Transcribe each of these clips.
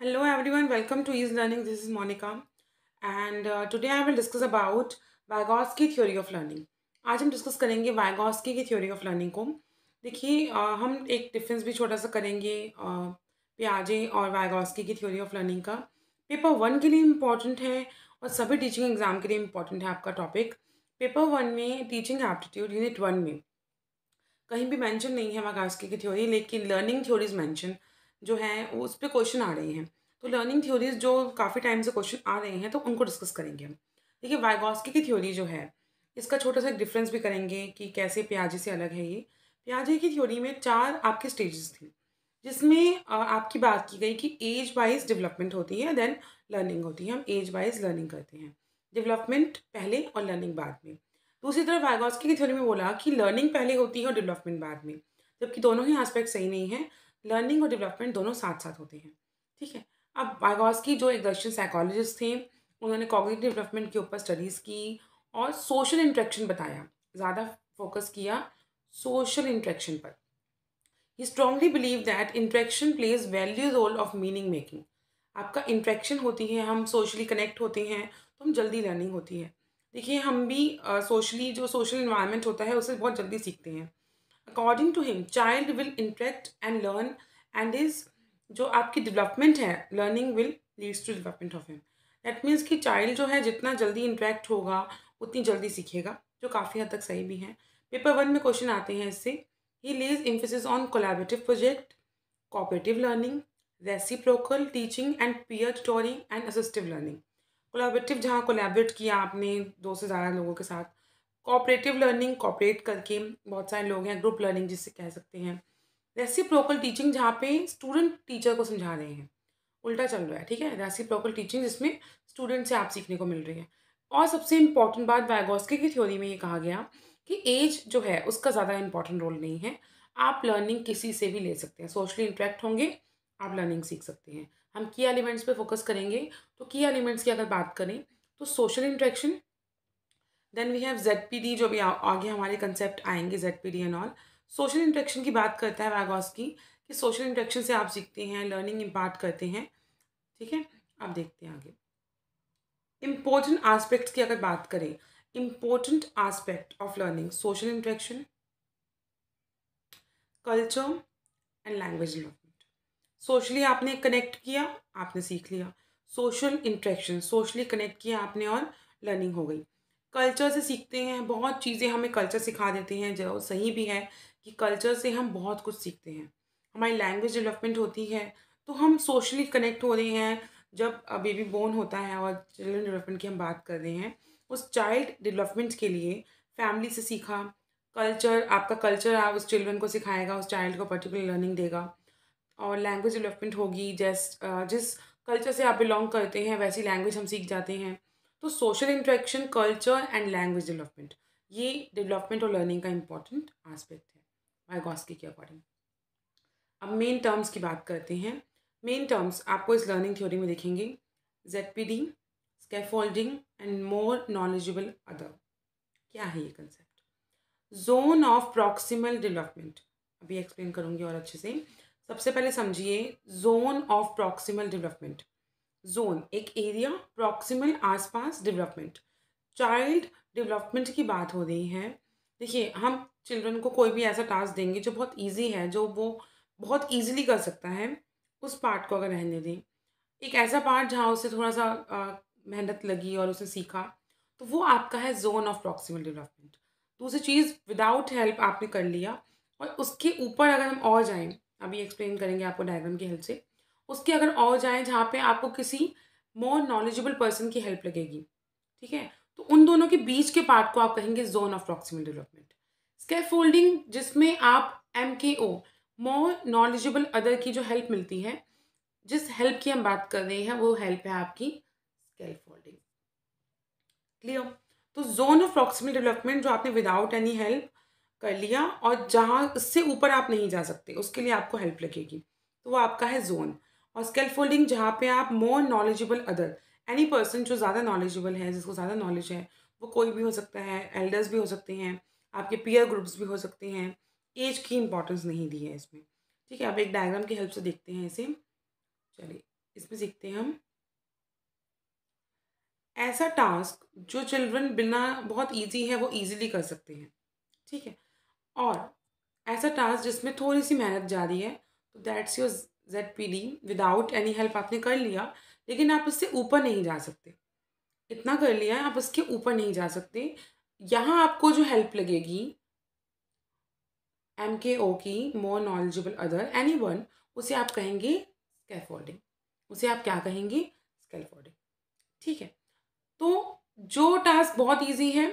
Hello everyone, welcome to Ease Learning. This is Monica and today I will discuss about Vygotsky theory of learning. आज हम discuss करेंगे Vygotsky की theory of learning को। देखिए हम एक डिफरेंस भी छोटा सा करेंगे पियाजे और वाइगॉस्की की थ्योरी ऑफ लर्निंग का। पेपर वन के लिए इम्पॉर्टेंट है और सभी टीचिंग एग्जाम के लिए इम्पॉर्टेंट है आपका टॉपिक। पेपर वन में टीचिंग एप्टीट्यूड यूनिट वन में कहीं भी मेंशन नहीं है वाइगॉस्की की थ्योरी, लेकिन लर्निंग थ्योरीज मेंशन जो हैं वो उस पर क्वेश्चन आ रहे हैं। तो लर्निंग थ्योरीज जो काफ़ी टाइम से क्वेश्चन आ रहे हैं तो उनको डिस्कस करेंगे हम। देखिए वाइगॉस्की की थ्योरी जो है इसका छोटा सा डिफरेंस भी करेंगे कि कैसे पियाजे से अलग है ये। पियाजे की थ्योरी में चार आपके स्टेजेस थी, जिसमें आपकी बात की गई कि एज वाइज डेवलपमेंट होती है, देन लर्निंग होती है। हम एज वाइज लर्निंग करते हैं, डेवलपमेंट पहले और लर्निंग बाद में। दूसरी तरफ वाइगॉस्की की थ्योरी में बोला कि लर्निंग पहले होती है और डेवलपमेंट बाद में, जबकि दोनों ही एस्पेक्ट सही नहीं है। लर्निंग और डेवलपमेंट दोनों साथ साथ होते हैं। ठीक है। अब वाइगॉस्की जो एक रशियन साइकोलॉजिस्ट थे, उन्होंने कॉग्निटिव डेवलपमेंट के ऊपर स्टडीज़ की और सोशल इंटरेक्शन बताया, ज़्यादा फोकस किया सोशल इंटरेक्शन पर। He strongly believe that interaction plays value role of meaning making. आपका इंटरेक्शन होती है, हम सोशली कनेक्ट होते हैं तो हम जल्दी लर्निंग होती है। देखिए हम भी सोशली जो सोशल इन्वायरमेंट होता है उससे बहुत जल्दी सीखते हैं। According to him child will interact and learn and is जो आपकी डेवलपमेंट है learning will leads to development of him. That means कि चाइल्ड जो है जितना जल्दी इंटरेक्ट होगा उतनी जल्दी सीखेगा, जो काफ़ी हद तक सही भी है। पेपर वन में क्वेश्चन आते हैं इससे। ही लेज emphasis on collaborative project, cooperative learning, reciprocal teaching and peer tutoring and assistive learning। Collaborative जहाँ कोलैबोरेट किया आपने दो से ज़्यादा लोगों के साथ। कोऑपरेटिव लर्निंग कोऑपरेट करके, बहुत सारे लोग हैं, ग्रुप लर्निंग जिससे कह सकते हैं। रेसिप्रोकल टीचिंग जहाँ पे स्टूडेंट टीचर को समझा रहे हैं, उल्टा चल रहा है। ठीक है, रेसिप्रोकल टीचिंग जिसमें स्टूडेंट से आप सीखने को मिल रही है। और सबसे इम्पॉर्टेंट बात वाइगॉस्की की थ्योरी में ये कहा गया कि एज जो है उसका ज़्यादा इंपॉर्टेंट रोल नहीं है। आप लर्निंग किसी से भी ले सकते हैं, सोशली इंटरेक्ट होंगे आप लर्निंग सीख सकते हैं। हम की एलिमेंट्स पे फोकस करेंगे। तो की एलिमेंट्स की अगर बात करें तो social interaction, then we have ZPD जो भी आगे हमारे कंसेप्ट आएंगे, ZPD and all. Social interaction की बात करता है वाइगॉस्की कि सोशल इंटरेक्शन से आप सीखते हैं, लर्निंग इम्पार्ट करते हैं। ठीक है, आप देखते हैं आगे। इम्पोर्टेंट आस्पेक्ट्स की अगर बात करें, important aspect of learning social interaction, culture and language development. Socially आपने कनेक्ट किया, आपने सीख लिया। सोशल इंटरेक्शन, सोशली कनेक्ट किया आपने और लर्निंग हो गई। कल्चर से सीखते हैं, बहुत चीज़ें हमें कल्चर सिखा देते हैं, जो सही भी है कि कल्चर से हम बहुत कुछ सीखते हैं। हमारी लैंग्वेज डेवलपमेंट होती है, तो हम सोशली कनेक्ट हो रहे हैं। जब बेबी बोर्न होता है और चिल्ड्रन डेवलपमेंट की हम बात कर रहे हैं, उस चाइल्ड डेवलपमेंट के लिए फैमिली से सीखा। कल्चर, आपका कल्चर आप उस चिल्ड्रन को सिखाएगा, उस चाइल्ड को पर्टिकुलर लर्निंग देगा। और लैंग्वेज डेवलपमेंट होगी, जिस कल्चर से आप बिलोंग करते हैं वैसी लैंग्वेज हम सीख जाते हैं। तो social interaction, culture and language development, ये डेवलपमेंट और लर्निंग का इंपॉर्टेंट एस्पेक्ट है वाइगॉस्की के अकॉर्डिंग। अब मेन टर्म्स की बात करते हैं। मेन टर्म्स आपको इस लर्निंग थ्योरी में दिखेंगे। ZPD, scaffolding and more knowledgeable other. क्या है ये concept? Zone of proximal development, अभी एक्सप्लेन करूंगी और अच्छे से। सबसे पहले समझिए zone of proximal development. Zone एक एरिया, प्रॉक्सिमल आसपास, डेवलपमेंट चाइल्ड डेवलपमेंट की बात हो रही है। देखिए हम चिल्ड्रन को कोई भी ऐसा टास्क देंगे जो बहुत इजी है, जो वो बहुत इजीली कर सकता है, उस पार्ट को अगर रहने दें। एक ऐसा पार्ट जहाँ उसे थोड़ा सा मेहनत लगी और उसे सीखा, तो वो आपका है जोन ऑफ प्रॉक्सिमल डेवलपमेंट। दूसरी चीज़, विदाउट हेल्प आपने कर लिया और उसके ऊपर अगर हम और जाएं, अभी एक्सप्लेन करेंगे आपको डायग्राम की हेल्प से। उसके अगर और जाएं जहाँ पे आपको किसी मोर नॉलेजेबल पर्सन की हेल्प लगेगी। ठीक है, तो उन दोनों के बीच के पार्ट को आप कहेंगे zone of proximal development. Scaffolding जिसमें आप MKO, मोर नॉलेजेबल अदर की जो हेल्प मिलती है, जिस हेल्प की हम बात कर रहे हैं वो हेल्प है आपकी स्कैफोल्डिंग। क्लियर? तो जोन ऑफ प्रॉक्सिमल डेवलपमेंट जो आपने विदाउट एनी हेल्प कर लिया और जहाँ उससे ऊपर आप नहीं जा सकते, उसके लिए आपको हेल्प लगेगी, तो वो आपका है जोन। और स्कैफोल्डिंग जहाँ पे आप मोर नॉलेजेबल अदर, एनी पर्सन जो ज़्यादा नॉलेजेबल है, जिसको ज़्यादा नॉलेज है, वो कोई भी हो सकता है, एल्डर्स भी हो सकते हैं, आपके पीयर ग्रुप्स भी हो सकते हैं। एज की इंपॉर्टेंस नहीं दी है इसमें। ठीक है, अब एक डायग्राम की हेल्प से देखते हैं इसे। चलिए, इसमें सीखते हैं हम ऐसा टास्क जो चिल्ड्रन बिना बहुत ईज़ी है वो ईज़िली कर सकते हैं, ठीक है? और ऐसा टास्क जिसमें थोड़ी-सी मेहनत जा रही है, तो that's your ZPD without any help आपने कर लिया, लेकिन आप उससे ऊपर नहीं जा सकते। इतना कर लिया है, आप उसके ऊपर नहीं जा सकते। यहाँ आपको जो हेल्प लगेगी एमकेओ की मोर नॉलेजेबल अदर एनीवन उसे आप कहेंगे स्कैफोल्डिंग। उसे आप क्या कहेंगे? स्कैफोल्डिंग, ठीक है? तो जो टास्क बहुत ईज़ी है,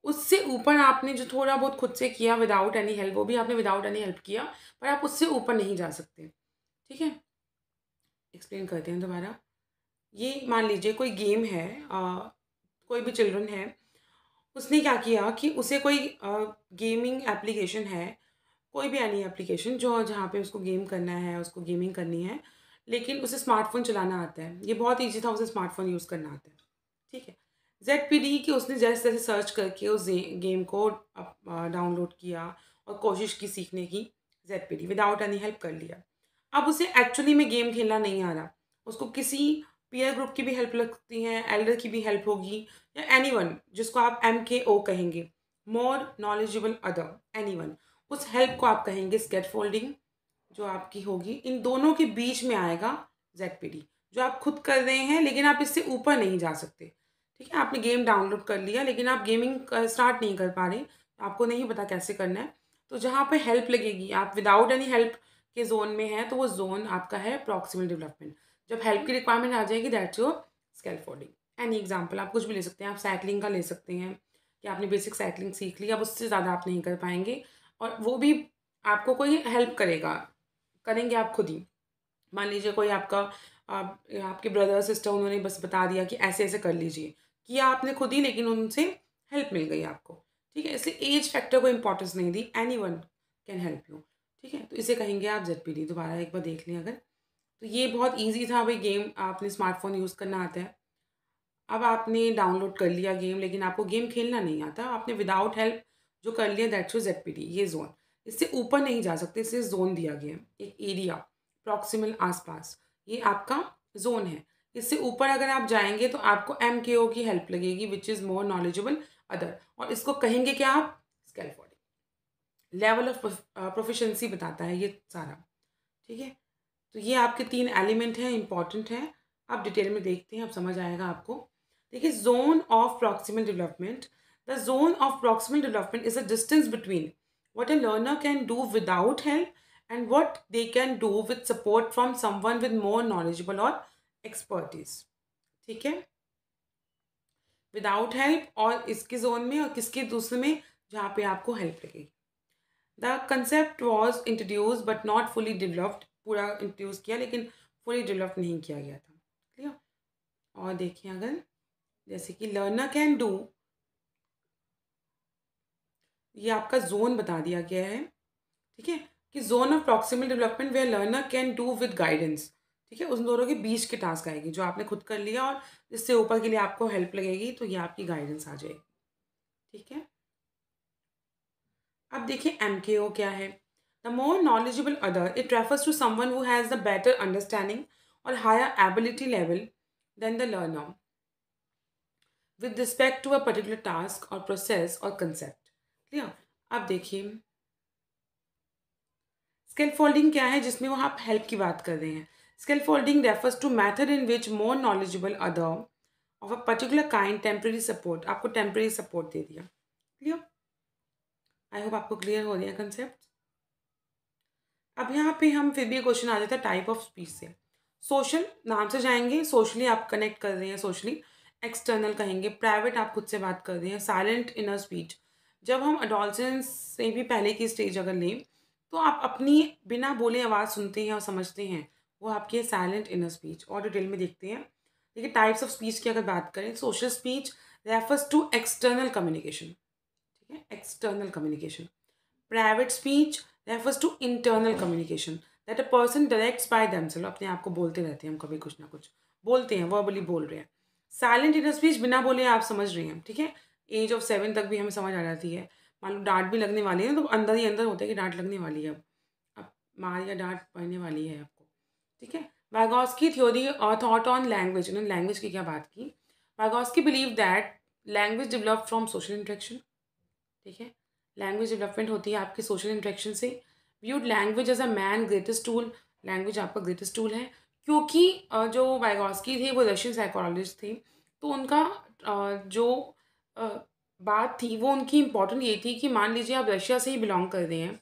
उससे ऊपर आपने जो थोड़ा बहुत खुद से किया विदाउट एनी हेल्प, वो भी आपने विदाउट एनी हेल्प किया, पर आप उससे ऊपर नहीं जा सकते, ठीक है? एक्सप्लेन करते हैं दोबारा। ये मान लीजिए कोई गेम है, कोई भी चिल्ड्रन है, उसने क्या किया कि उसे कोई गेमिंग एप्लीकेशन है, कोई भी एनी एप्लीकेशन जो जहाँ पे उसको गेम करना है, उसको गेमिंग करनी है, लेकिन उसे स्मार्टफ़ोन चलाना आता है। ये बहुत ईज़ी था, उसे स्मार्टफ़ोन यूज़ करना आता है, ठीक है। ज़ेडपीडी कि उसने जैसे-जैसे सर्च करके उस गेम को डाउनलोड किया और कोशिश की सीखने की, ज़ेडपीडी विदाउट एनी हेल्प कर लिया। अब उसे एक्चुअली में गेम खेलना नहीं आ रहा, उसको किसी पीयर ग्रुप की भी हेल्प लगती है, एल्डर की भी हेल्प होगी या एनीवन जिसको आप एमकेओ कहेंगे, मोर नॉलेजेबल अदर एनीवन, उस हेल्प को आप कहेंगे स्कैफोल्डिंग जो आपकी होगी। इन दोनों के बीच में आएगा ज़ेडपीडी, जो आप खुद कर रहे हैं लेकिन आप इससे ऊपर नहीं जा सकते, ठीक है? आपने गेम डाउनलोड कर लिया लेकिन आप गेमिंग स्टार्ट नहीं कर पा रहे, आपको नहीं पता कैसे करना है, तो जहाँ पे हेल्प लगेगी, आप विदाउट एनी हेल्प के ज़ोन में हैं, तो वो ज़ोन आपका है प्रॉक्सिमल डेवलपमेंट। जब हेल्प की रिक्वायरमेंट आ जाएगी that's your scaffolding. Any example आप कुछ भी ले सकते हैं, आप साइक्लिंग का ले सकते हैं कि आपने बेसिक साइक्लिंग सीख ली, अब उससे ज़्यादा आप नहीं कर पाएँगे और वो भी आपको कोई हेल्प करेगा, करेंगे आप खुद ही। मान लीजिए कोई आपका आपके ब्रदर सिस्टर उन्होंने बस बता दिया कि ऐसे-ऐसे कर लीजिए। किया आपने खुद ही लेकिन उनसे हेल्प मिल गई आपको। ठीक है? इसलिए ऐज फैक्टर को इम्पोर्टेंस नहीं दी, एनीवन कैन हेल्प यू। ठीक है? तो इसे कहेंगे आप ज़ेडपीडी। दोबारा एक बार देख लें अगर। तो ये बहुत ईज़ी था भई गेम आपने स्मार्टफ़ोन यूज़ करना आता है। अब आपने डाउनलोड कर लिया गेम लेकिन आपको गेम खेलना नहीं आता। आपने विदाउट हेल्प जो कर लिया दैट्स योर ज़ेडपीडी, ये ज़ोन। इससे ऊपर नहीं जा सकते, इसे ज़ोन दिया गया है, एक एरिया, प्रॉक्सिमल आस-पास, ये आपका ज़ोन है। इससे ऊपर अगर आप जाएँगे तो आपको एमकेओ की हेल्प लगेगी which is more knowledgeable other और इसको कहेंगे क्या आप? स्कैफोल्डिंग। लेवल ऑफ प्रोफिशिएंसी बताता है ये सारा, ठीक है? तो ये आपके 3 एलिमेंट हैं, इम्पोर्टेंट हैं। आप डिटेल में देखते हैं, अब समझ आएगा आपको। देखिए zone of proximal development, the zone of proximal development is a distance between what a learner can do without help and what they can do with support from someone with more knowledgeable और expertise, ठीक है? Without help और इसके zone में और किसके दूसरे में, जहाँ पे आपको हेल्प लगेगी। The concept was introduce but not fully developed, पूरा इंट्रोड्यूस किया लेकिन फुली डेवलप नहीं किया गया था, क्लियर? और देखिए अगर जैसे कि लर्नर कैन डू, ये आपका जोन बता दिया गया है, ठीक है? कि zone of proximal development where learner can do with guidance, ठीक है? उन दोनों के बीच के टास्क आएगी जो आपने खुद कर लिया और इससे ऊपर के लिए आपको हेल्प लगेगी, तो ये आपकी गाइडेंस आ जाएगी, ठीक है? अब देखिए एमकेओ क्या है? The more knowledgeable other, it refers to someone who has the better understanding और higher ability level than the learner with respect to a particular task और प्रोसेस और कंसेप्ट, क्लियर? अब देखिए स्किल फोल्डिंग क्या है, जिसमें वो आप हेल्प की बात कर रहे हैं। Scaffolding refers to method in which more knowledgeable other of a particular kind temporary support, आपको टेम्परेरी सपोर्ट दे दिया, क्लियर? आई होप आपको क्लियर हो रही है कंसेप्ट। अब यहाँ पे हम फिर भी क्वेश्चन आ जाता है टाइप ऑफ स्पीच से। सोशल नाम से जाएंगे, सोशली आप कनेक्ट कर रहे हैं, सोशली। एक्सटर्नल कहेंगे, प्राइवेट आप खुद से बात कर रहे हैं। साइलेंट इनर स्पीच, जब हम अडोलसेंस से भी पहले की स्टेज अगर लें तो आप अपनी बिना बोले आवाज़ सुनते हैं और समझते हैं, वो आपकी है साइलेंट इनर स्पीच। और डिटेल में देखते हैं। देखिए टाइप्स ऑफ स्पीच की अगर बात करें, social speech refers to external communication, ठीक है? External communication. Private speech refers to internal communication that a person directs by themselves, अपने आप को बोलते रहते हैं हम, कभी कुछ ना कुछ बोलते हैं, वर्बली बोल रहे हैं। साइलेंट इनर स्पीच, बिना बोले आप समझ रहे हैं, ठीक है? एज ऑफ 7 तक भी हमें समझ आ जाती है। मान लो डांट भी लगने वाली है ना, तो अंदर ही अंदर होता है कि डांट लगने वाली है, अब मार या डांट पड़ने वाली है आपको, ठीक है? Vygotsky theory thought on language, उन्होंने लैंग्वेज की क्या बात की। Vygotsky believe that language develop from social interaction. ठीक है, लैंग्वेज डेवलपमेंट होती है आपकी सोशल इंटरेक्शन से। Viewed language as a man greatest tool, language आपका ग्रेटेस्ट टूल है। क्योंकि जो वाइगॉस्की थे वो रशियन साइकोलॉजिस्ट थे, तो उनका जो अ, बात थी वो उनकी इम्पोर्टेंट ये थी कि मान लीजिए आप रशिया से ही बिलोंग कर रहे हैं,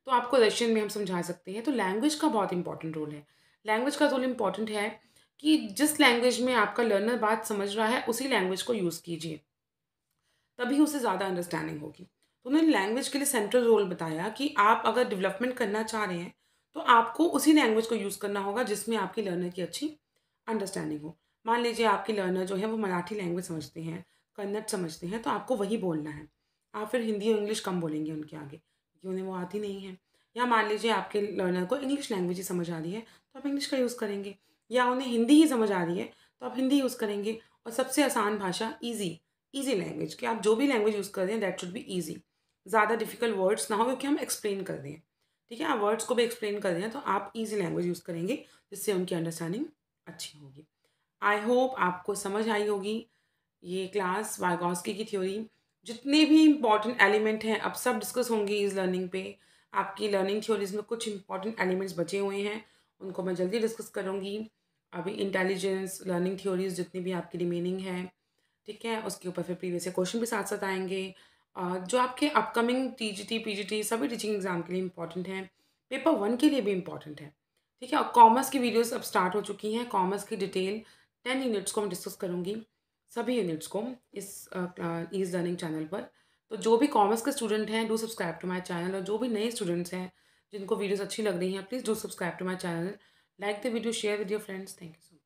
तो आपको रशियन में हम समझा सकते हैं। तो लैंग्वेज का बहुत इंपॉर्टेंट रोल है। लैंग्वेज का रोल इम्पॉर्टेंट है कि जिस लैंग्वेज में आपका लर्नर बात समझ रहा है उसी लैंग्वेज को यूज़ कीजिए, तभी उसे ज़्यादा अंडरस्टैंडिंग होगी। तो उन्होंने लैंग्वेज के लिए सेंट्रल रोल बताया कि आप अगर डेवलपमेंट करना चाह रहे हैं, तो आपको उसी लैंग्वेज को यूज़ करना होगा जिसमें आपकी लर्नर की अच्छी अंडरस्टैंडिंग हो। मान लीजिए आपके लर्नर जो है वो मराठी लैंग्वेज समझते हैं, कन्नड़ समझते हैं, तो आपको वही बोलना है। आप फिर हिंदी और इंग्लिश कम बोलेंगे उनके आगे, क्योंकि उन्हें वो आती नहीं है। या मान लीजिए आपके लर्नर को इंग्लिश लैंग्वेज ही समझ आ रही है, तो आप इंग्लिश का यूज़ करेंगे। या उन्हें हिंदी ही समझ आ रही है, तो आप हिंदी यूज़ करेंगे। और सबसे आसान भाषा ईज़ी लैंग्वेज, कि आप जो भी लैंग्वेज यूज़ कर रहे हैं दैट शुड बी ईज़ी। ज़्यादा डिफ़िकल्ट वर्ड्स ना हो, क्योंकि हम एक्सप्लेन कर रहे हैं। ठीक है, आप वर्ड्स को भी एक्सप्लेन कर रहे हैं, तो आप ईज़ी लैंग्वेज यूज़ करेंगे, जिससे उनकी अंडरस्टैंडिंग अच्छी होगी। आई होप आपको समझ आई होगी ये क्लास वाइगॉस्की की थ्योरी। जितने भी इम्पॉर्टेंट एलिमेंट हैं अब सब डिस्कस होंगे इस लर्निंग पे। आपकी लर्निंग थ्योरीज़ में कुछ इम्पॉर्टेंट एलिमेंट्स बचे हुए हैं, उनको मैं जल्दी डिस्कस करूँगी। अभी इंटेलिजेंस, लर्निंग थ्योरीज़ जितनी भी आपकी रिमेनिंग है, ठीक है, उसके ऊपर फिर प्रीवियस ईयर क्वेश्चन भी साथ-साथ आएँगे। जो आपके अपकमिंग टीजीटी, पीजीटी सभी टीचिंग एग्ज़ाम के लिए इम्पॉर्टेंट हैं। पेपर 1 के लिए भी इम्पॉर्टेंट है, ठीक है? और कॉमर्स की वीडियोज़ अब स्टार्ट हो चुकी हैं। कॉमर्स की डिटेल 10 यूनिट्स को मैं डिस्कस करूँगी, सभी यूनिट्स को इस ईज़ लर्निंग चैनल पर। तो जो भी कॉमर्स के स्टूडेंट हैं, do subscribe to my channel, और जो भी नए स्टूडेंट्स हैं, जिनको वीडियोज़ अच्छी लग रही हैं, please do subscribe to my channel. Like the video, share with your friends. Thank you so much.